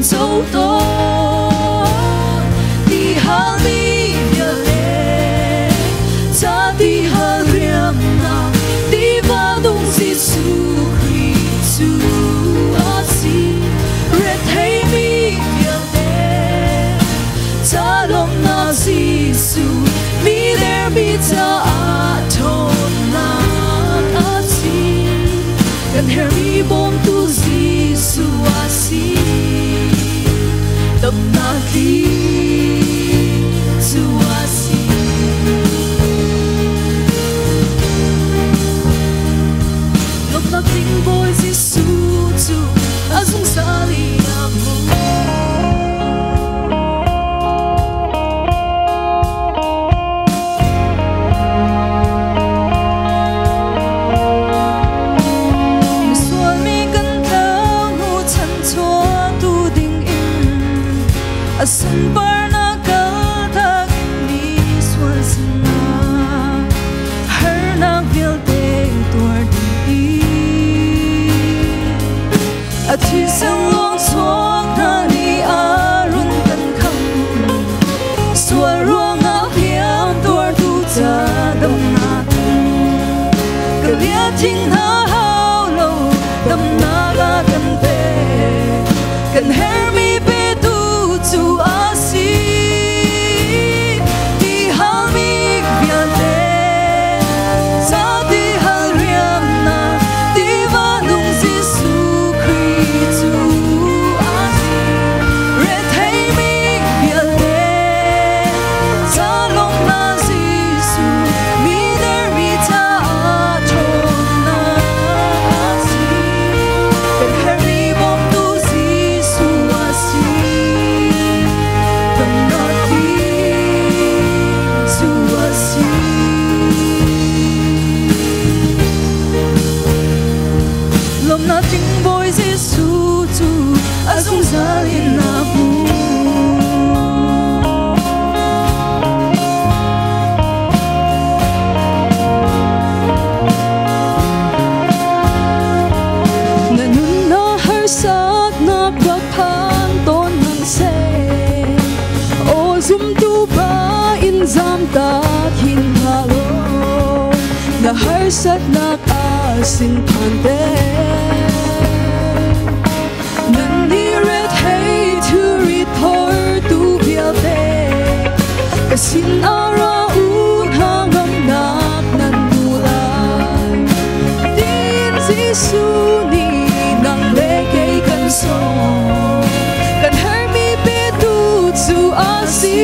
走多，di hali viale, ta di haliamna, di vadung Giêsu Christu asi, red hey mi viale, ta lom na Giêsu, mi der mi ta aton na asi, kan her mi bom tu Giêsu asi. Tâm na khi zu asi lúc na ting boy Giêsu tu azung sali amu miswal mi kan tao mu chan chua tu ding asan parna kata ni swasna har na vil te tor di athi sang long chuak na ni arun kan kham swal ruang a hiam tor tu cha dam na ka lia thing na hau lo dam na ga kan te kan her mi to asi di hami viale sa di hariana di vanung Giêsu Christu asi red hey mi viale sa long na Giêsu mi der mi ta aton na asi kan her mi bom tu Giêsu asi. Lom na ting boy Giêsu tu azung zalin na bu nanun na har sak na prakhan ton nang se o zum tu ba in zam ta hin halo na har sat na asin phante nani red hey to report tu viate kasin ara un hangam nak nan mulai din Giêsu ni nang leke kan so kan her mi pe tu zu asi.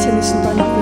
chani sin pa na